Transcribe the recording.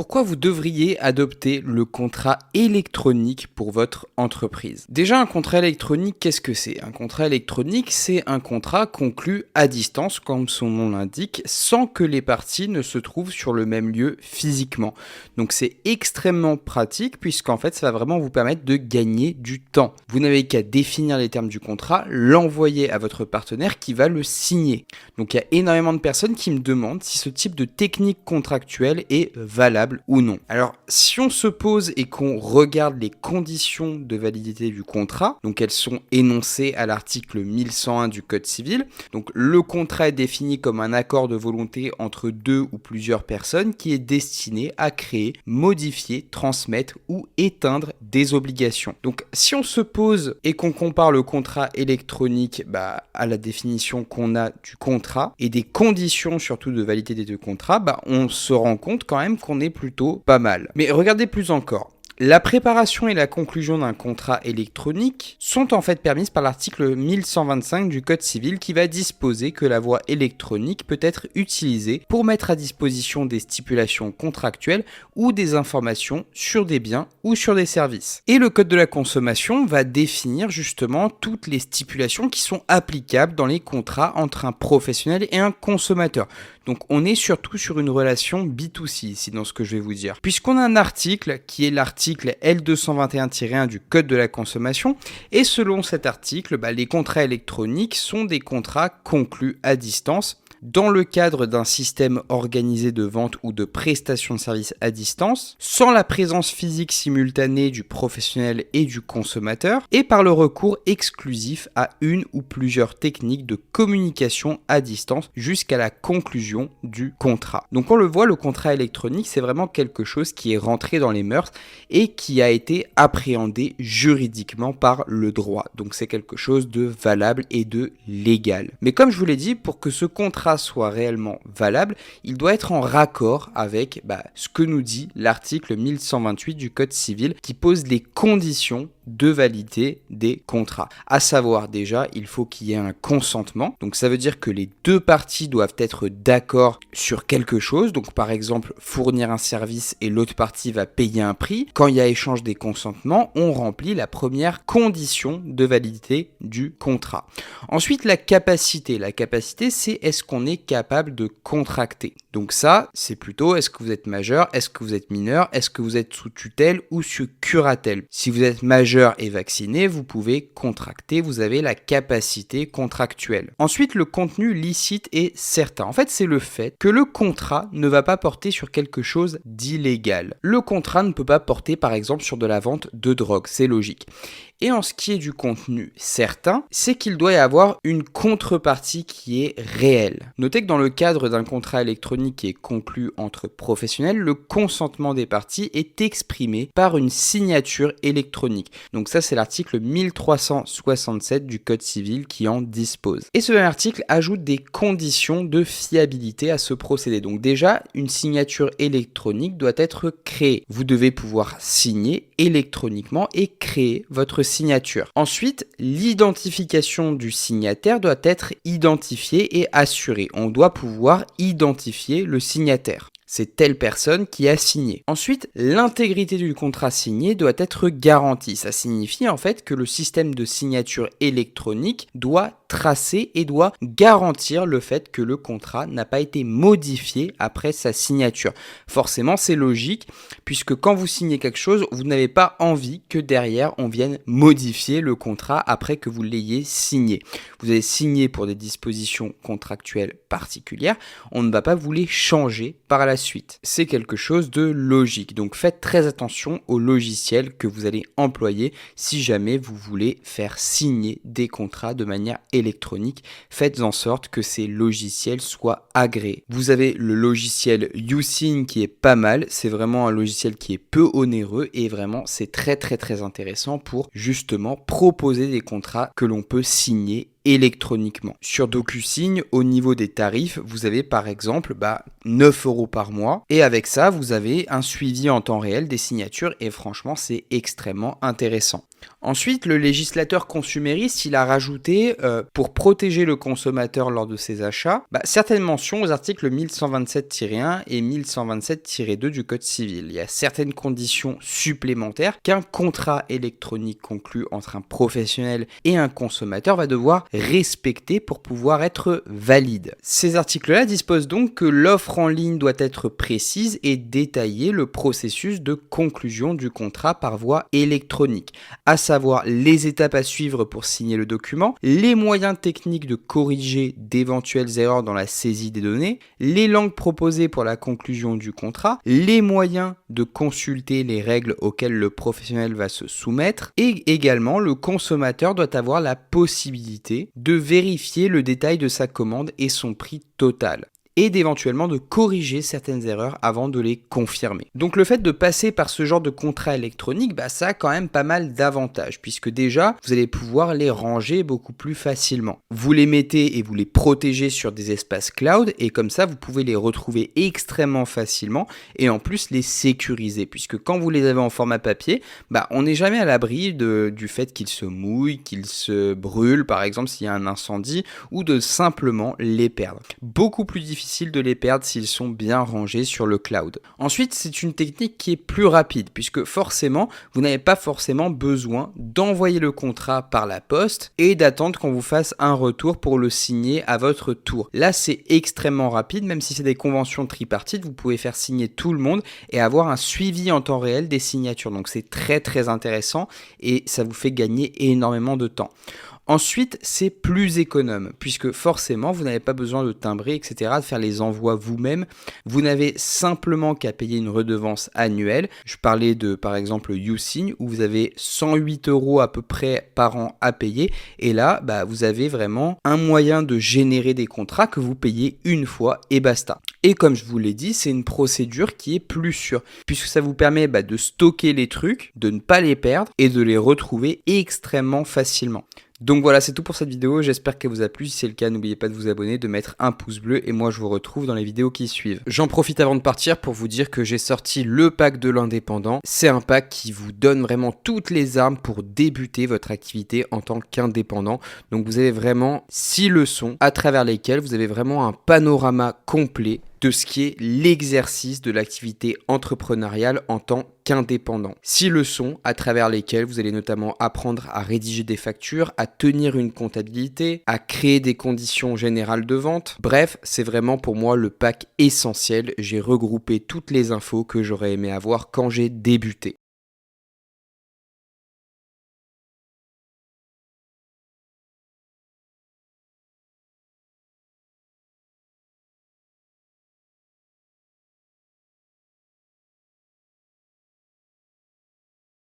pourquoi vous devriez adopter le contrat électronique pour votre entreprise. Déjà, un contrat électronique, qu'est-ce que c'est? Un contrat électronique, c'est un contrat conclu à distance, comme son nom l'indique, sans que les parties ne se trouvent sur le même lieu physiquement. Donc c'est extrêmement pratique puisqu'en fait, ça va vraiment vous permettre de gagner du temps. Vous n'avez qu'à définir les termes du contrat, l'envoyer à votre partenaire qui va le signer. Donc il y a énormément de personnes qui me demandent si ce type de technique contractuelle est valable ou non. Alors, si on se pose et qu'on regarde les conditions de validité du contrat, donc elles sont énoncées à l'article 1101 du Code civil. Donc, le contrat est défini comme un accord de volonté entre deux ou plusieurs personnes qui est destiné à créer, modifier, transmettre ou éteindre des obligations. Donc, si on se pose et qu'on compare le contrat électronique à la définition qu'on a du contrat et des conditions surtout de validité des deux contrats, on se rend compte quand même qu'on est plutôt pas mal. Mais regardez plus encore. La préparation et la conclusion d'un contrat électronique sont en fait permises par l'article 1125 du Code civil qui va disposer que la voie électronique peut être utilisée pour mettre à disposition des stipulations contractuelles ou des informations sur des biens ou sur des services. Et le Code de la consommation va définir justement toutes les stipulations qui sont applicables dans les contrats entre un professionnel et un consommateur. Donc on est surtout sur une relation B2C ici dans ce que je vais vous dire. Puisqu'on a un article qui est l'article L221-1 du Code de la consommation et selon cet article, les contrats électroniques sont des contrats conclus à distance dans le cadre d'un système organisé de vente ou de prestation de services à distance, sans la présence physique simultanée du professionnel et du consommateur, et par le recours exclusif à une ou plusieurs techniques de communication à distance jusqu'à la conclusion du contrat. Donc on le voit, le contrat électronique, c'est vraiment quelque chose qui est rentré dans les mœurs et qui a été appréhendé juridiquement par le droit. Donc c'est quelque chose de valable et de légal. Mais comme je vous l'ai dit, pour que ce contrat soit réellement valable, il doit être en raccord avec ce que nous dit l'article 1128 du Code civil qui pose les conditions de validité des contrats. À savoir déjà, il faut qu'il y ait un consentement. Donc ça veut dire que les deux parties doivent être d'accord sur quelque chose. Donc par exemple, fournir un service et l'autre partie va payer un prix. Quand il y a échange des consentements, on remplit la première condition de validité du contrat. Ensuite, la capacité. La capacité, c'est est-ce qu'on est capable de contracter. Donc ça, c'est plutôt est-ce que vous êtes majeur, est-ce que vous êtes mineur, est-ce que vous êtes sous tutelle ou sous curatelle. Si vous êtes majeur et vacciné, vous pouvez contracter, vous avez la capacité contractuelle. Ensuite, le contenu licite et certain. En fait, c'est le fait que le contrat ne va pas porter sur quelque chose d'illégal. Le contrat ne peut pas porter, par exemple, sur de la vente de drogue, c'est logique. Et en ce qui est du contenu certain, c'est qu'il doit y avoir une contrepartie qui est réelle. Notez que dans le cadre d'un contrat électronique qui est conclu entre professionnels, le consentement des parties est exprimé par une signature électronique. Donc ça, c'est l'article 1367 du Code civil qui en dispose. Et ce même article ajoute des conditions de fiabilité à ce procédé. Donc déjà, une signature électronique doit être créée. Vous devez pouvoir signer électroniquement et créer votre signature. Ensuite, l'identification du signataire doit être identifiée et assurée. On doit pouvoir identifier le signataire. C'est telle personne qui a signé. Ensuite, l'intégrité du contrat signé doit être garantie. Ça signifie en fait que le système de signature électronique doit tracer et doit garantir le fait que le contrat n'a pas été modifié après sa signature. Forcément, c'est logique puisque quand vous signez quelque chose, vous n'avez pas envie que derrière on vienne modifier le contrat après que vous l'ayez signé. Vous avez signé pour des dispositions contractuelles particulières, on ne va pas vous les changer par la suite. C'est quelque chose de logique. Donc faites très attention au logiciel que vous allez employer si jamais vous voulez faire signer des contrats de manière électronique. Faites en sorte que ces logiciels soient agréés. Vous avez le logiciel YouSign qui est pas mal. C'est vraiment un logiciel qui est peu onéreux et vraiment c'est très intéressant pour justement proposer des contrats que l'on peut signer électroniquement. Sur DocuSign, au niveau des tarifs, vous avez par exemple 9 € par mois et avec ça, vous avez un suivi en temps réel des signatures et franchement, c'est extrêmement intéressant. Ensuite, le législateur consumériste, il a rajouté, pour protéger le consommateur lors de ses achats, certaines mentions aux articles 1127-1 et 1127-2 du Code civil. Il y a certaines conditions supplémentaires qu'un contrat électronique conclu entre un professionnel et un consommateur va devoir respecter pour pouvoir être valide. Ces articles-là disposent donc que l'offre en ligne doit être précise et détailler le processus de conclusion du contrat par voie électronique, à savoir les étapes à suivre pour signer le document, les moyens techniques de corriger d'éventuelles erreurs dans la saisie des données, les langues proposées pour la conclusion du contrat, les moyens de consulter les règles auxquelles le professionnel va se soumettre, et également le consommateur doit avoir la possibilité de vérifier le détail de sa commande et son prix total, et d'éventuellement de corriger certaines erreurs avant de les confirmer. Donc le fait de passer par ce genre de contrat électronique, ça a quand même pas mal d'avantages, puisque déjà, vous allez pouvoir les ranger beaucoup plus facilement. Vous les mettez et vous les protégez sur des espaces cloud, et comme ça, vous pouvez les retrouver extrêmement facilement, et en plus les sécuriser, puisque quand vous les avez en format papier, on n'est jamais à l'abri du fait qu'ils se mouillent, qu'ils se brûlent, par exemple s'il y a un incendie, ou de simplement les perdre. Beaucoup plus difficile de les perdre s'ils sont bien rangés sur le cloud. Ensuite, c'est une technique qui est plus rapide, puisque forcément, vous n'avez pas forcément besoin d'envoyer le contrat par la poste et d'attendre qu'on vous fasse un retour pour le signer à votre tour. Là, c'est extrêmement rapide, même si c'est des conventions tripartites, vous pouvez faire signer tout le monde et avoir un suivi en temps réel des signatures. Donc c'est très très intéressant et ça vous fait gagner énormément de temps. Ensuite, c'est plus économe, puisque forcément, vous n'avez pas besoin de timbrer, etc., de faire les envois vous-même. Vous n'avez simplement qu'à payer une redevance annuelle. Je parlais de, par exemple, YouSign, où vous avez 108 € à peu près par an à payer. Et là, vous avez vraiment un moyen de générer des contrats que vous payez une fois et basta. Et comme je vous l'ai dit, c'est une procédure qui est plus sûre, puisque ça vous permet de stocker les trucs, de ne pas les perdre et de les retrouver extrêmement facilement. Donc voilà, c'est tout pour cette vidéo, j'espère qu'elle vous a plu. Si c'est le cas, n'oubliez pas de vous abonner, de mettre un pouce bleu et moi je vous retrouve dans les vidéos qui suivent. J'en profite avant de partir pour vous dire que j'ai sorti le pack de l'indépendant. C'est un pack qui vous donne vraiment toutes les armes pour débuter votre activité en tant qu'indépendant. Donc vous avez vraiment 6 leçons à travers lesquelles vous avez vraiment un panorama complet de ce qui est l'exercice de l'activité entrepreneuriale en tant qu'indépendant. 6 leçons à travers lesquelles vous allez notamment apprendre à rédiger des factures, à tenir une comptabilité, à créer des conditions générales de vente. Bref, c'est vraiment pour moi le pack essentiel. J'ai regroupé toutes les infos que j'aurais aimé avoir quand j'ai débuté.